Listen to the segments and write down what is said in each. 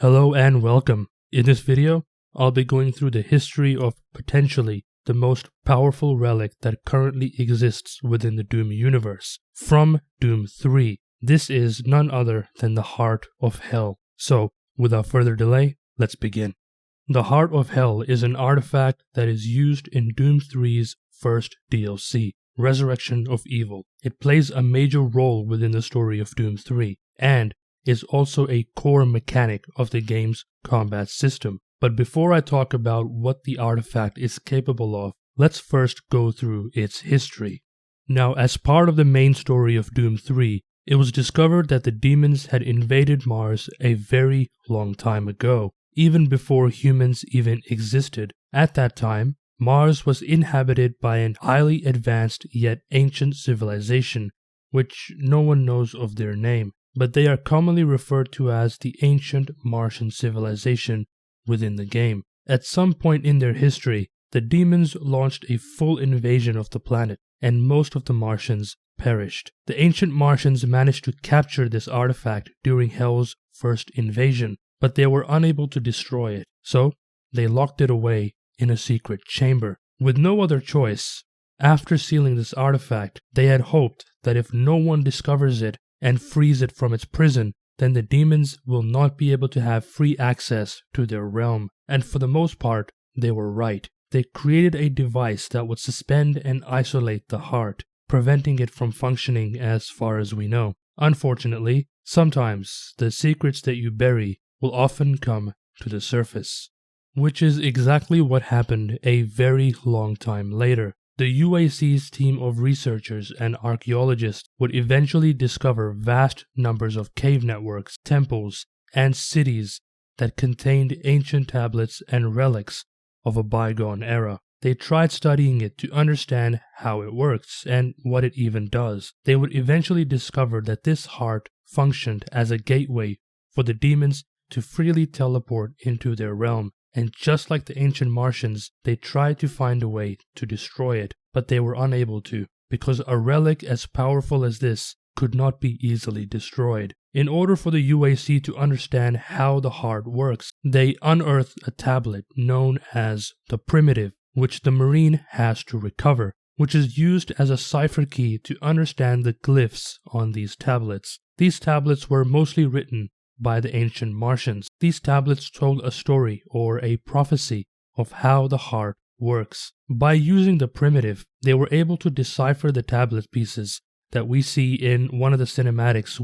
Hello and welcome. In this video, I'll be going through the history of potentially the most powerful relic that currently exists within the Doom universe, from Doom 3. This is none other than the Heart of Hell. So, without further delay, let's begin. The Heart of Hell is an artifact that is used in Doom 3's first DLC, Resurrection of Evil. It plays a major role within the story of Doom 3, and is also a core mechanic of the game's combat system. But before I talk about what the artifact is capable of, let's first go through its history. Now, as part of the main story of Doom 3, it was discovered that the demons had invaded Mars a very long time ago, even before humans even existed. At that time, Mars was inhabited by an highly advanced yet ancient civilization, which no one knows of their name, but they are commonly referred to as the ancient Martian civilization within the game. At some point in their history, the demons launched a full invasion of the planet, and most of the Martians perished. The ancient Martians managed to capture this artifact during Hell's first invasion, but they were unable to destroy it, so they locked it away in a secret chamber. With no other choice, after sealing this artifact, they had hoped that if no one discovers it and frees it from its prison, then the demons will not be able to have free access to their realm. And for the most part, they were right. They created a device that would suspend and isolate the heart, preventing it from functioning as far as we know. Unfortunately, sometimes the secrets that you bury will often come to the surface, which is exactly what happened a very long time later. The UAC's team of researchers and archaeologists would eventually discover vast numbers of cave networks, temples, and cities that contained ancient tablets and relics of a bygone era. They tried studying it to understand how it works and what it even does. They would eventually discover that this heart functioned as a gateway for the demons to freely teleport into their realm. And just like the ancient Martians, they tried to find a way to destroy it, but they were unable to, because a relic as powerful as this could not be easily destroyed. In order for the UAC to understand how the heart works, they unearthed a tablet known as the Primitive, which the Marine has to recover, which is used as a cipher key to understand the glyphs on these tablets. These tablets were mostly written by the ancient Martians. These tablets told a story or a prophecy of how the heart works. By using the Primitive, they were able to decipher the tablet pieces that we see in one of the cinematics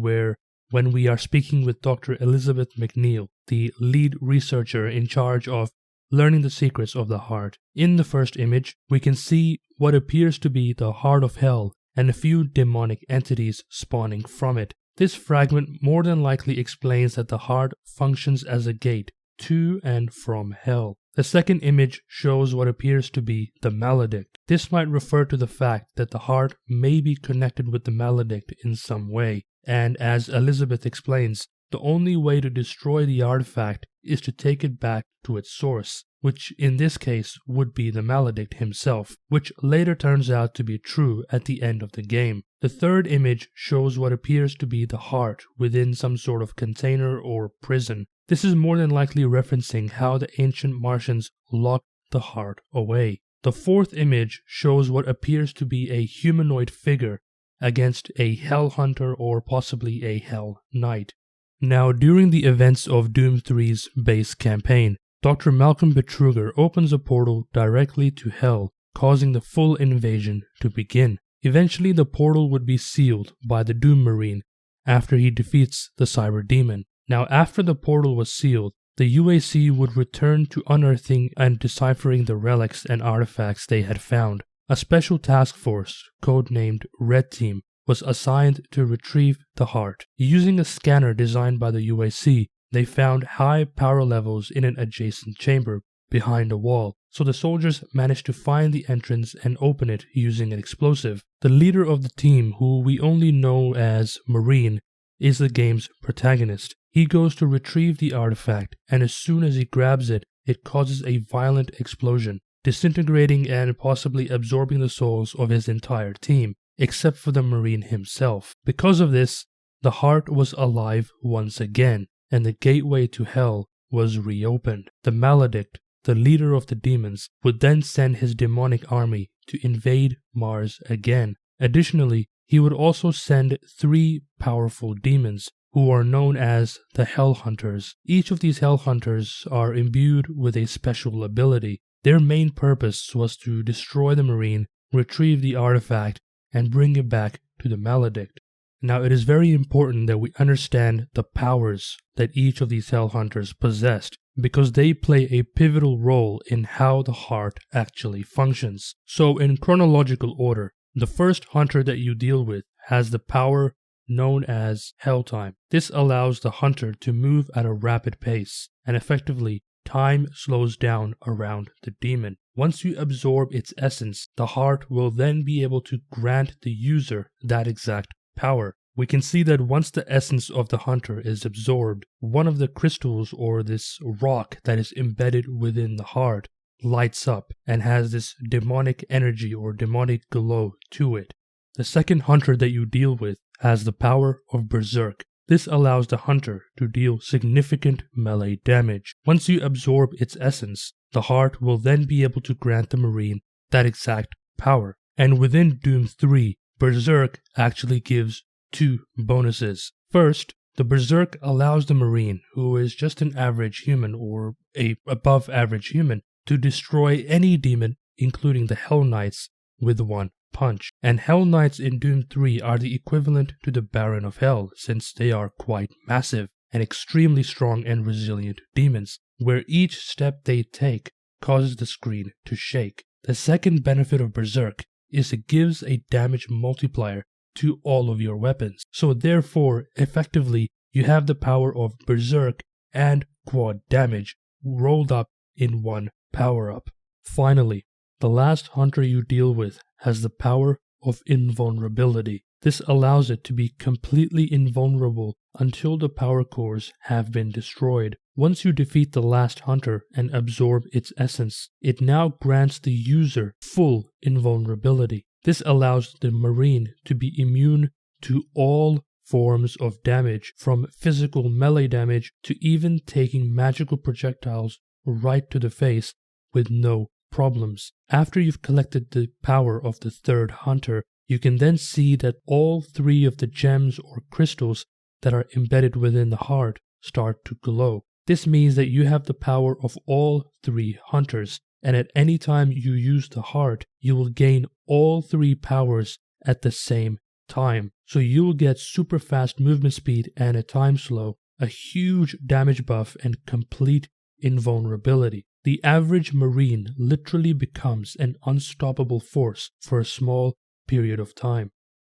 when we are speaking with Dr. Elizabeth McNeil, the lead researcher in charge of learning the secrets of the heart. In the first image, we can see what appears to be the Heart of Hell and a few demonic entities spawning from it. This fragment more than likely explains that the heart functions as a gate to and from hell. The second image shows what appears to be the Maledict. This might refer to the fact that the heart may be connected with the Maledict in some way, and as Elizabeth explains, the only way to destroy the artifact is to take it back to its source, which in this case would be the Maledict himself, which later turns out to be true at the end of the game. The third image shows what appears to be the heart within some sort of container or prison. This is more than likely referencing how the ancient Martians locked the heart away. The fourth image shows what appears to be a humanoid figure against a Hell Hunter or possibly a Hell Knight. Now, during the events of Doom 3's base campaign, Dr. Malcolm Betruger opens a portal directly to Hell, causing the full invasion to begin. Eventually, the portal would be sealed by the Doom Marine after he defeats the Cyber Demon. Now, after the portal was sealed, the UAC would return to unearthing and deciphering the relics and artifacts they had found. A special task force, codenamed Red Team, was assigned to retrieve the heart. Using a scanner designed by the UAC, they found high power levels in an adjacent chamber behind a wall, so the soldiers managed to find the entrance and open it using an explosive. The leader of the team, who we only know as Marine, is the game's protagonist. He goes to retrieve the artifact, and as soon as he grabs it, it causes a violent explosion, disintegrating and possibly absorbing the souls of his entire team, except for the Marine himself. Because of this, the heart was alive once again, and the gateway to hell was reopened. The Maledict, the leader of the demons, would then send his demonic army to invade Mars again. Additionally, he would also send 3 powerful demons who are known as the Hell Hunters. Each of these Hell Hunters are imbued with a special ability. Their main purpose was to destroy the Marine, retrieve the artifact, and bring it back to the Maledict. Now, it is very important that we understand the powers that each of these Hell Hunters possessed, because they play a pivotal role in how the heart actually functions. So, in chronological order, the first hunter that you deal with has the power known as Hell Time. This allows the hunter to move at a rapid pace, and effectively, time slows down around the demon. Once you absorb its essence, the heart will then be able to grant the user that exact power. We can see that once the essence of the hunter is absorbed, one of the crystals or this rock that is embedded within the heart lights up and has this demonic energy or demonic glow to it. The second hunter that you deal with has the power of Berserk. This allows the hunter to deal significant melee damage. Once you absorb its essence, the heart will then be able to grant the Marine that exact power. And within Doom 3, Berserk actually gives 2 bonuses. First, the Berserk allows the Marine, who is just an average human or a above average human, to destroy any demon, including the Hell Knights, with 1 punch. And Hell Knights in Doom 3 are the equivalent to the Baron of Hell, since they are quite massive and extremely strong and resilient demons, where each step they take causes the screen to shake. The second benefit of Berserk is it gives a damage multiplier to all of your weapons. So therefore, effectively, you have the power of Berserk and quad damage rolled up in 1 power-up. Finally, the last hunter you deal with has the power of invulnerability. This allows it to be completely invulnerable until the power cores have been destroyed. Once you defeat the last hunter and absorb its essence, it now grants the user full invulnerability. This allows the Marine to be immune to all forms of damage, from physical melee damage to even taking magical projectiles right to the face with no problems. After you've collected the power of the third hunter, you can then see that all 3 of the gems or crystals that are embedded within the heart start to glow. This means that you have the power of all 3 hunters, and at any time you use the heart, you will gain all 3 powers at the same time. So you will get super fast movement speed and a time slow, a huge damage buff, and complete invulnerability. The average Marine literally becomes an unstoppable force for a small period of time.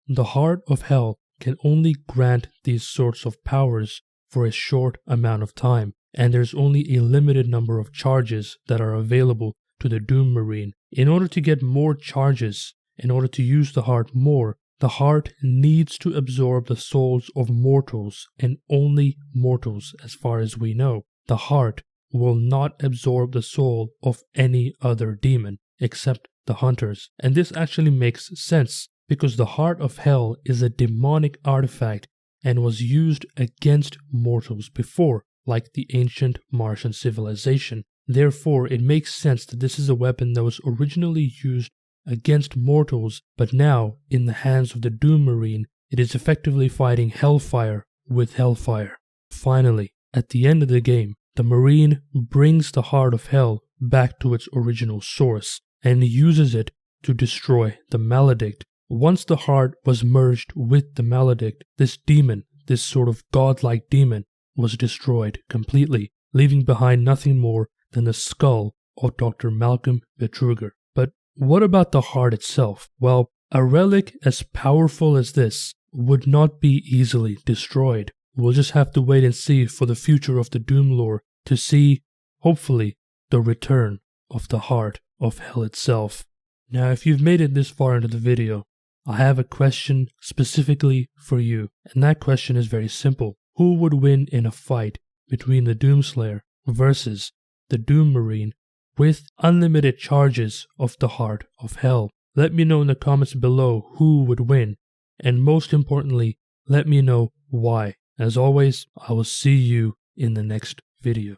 The Heart of Hell can only grant these sorts of powers for a short amount of time, and there's only a limited number of charges that are available to the Doom Marine. In order to get more charges, in order to use the heart more, the heart needs to absorb the souls of mortals, and only mortals as far as we know. The heart will not absorb the soul of any other demon except the hunters. And this actually makes sense, because the Heart of Hell is a demonic artifact and was used against mortals before, like the ancient Martian civilization. Therefore, it makes sense that this is a weapon that was originally used against mortals, but now, in the hands of the Doom Marine, it is effectively fighting Hellfire with Hellfire. Finally, at the end of the game, the Marine brings the Heart of Hell back to its original source and uses it to destroy the Maledict. Once the heart was merged with the Maledict, this demon, this sort of godlike demon, was destroyed completely, leaving behind nothing more than the skull of Dr. Malcolm Betruger. But what about the heart itself? Well, a relic as powerful as this would not be easily destroyed. We'll just have to wait and see for the future of the Doom lore to see, hopefully, the return of the Heart of Hell itself. Now, if you've made it this far into the video, I have a question specifically for you, and that question is very simple. Who would win in a fight between the Doomslayer versus the Doom Marine with unlimited charges of the Heart of Hell? Let me know in the comments below who would win, and most importantly, let me know why. As always, I will see you in the next video.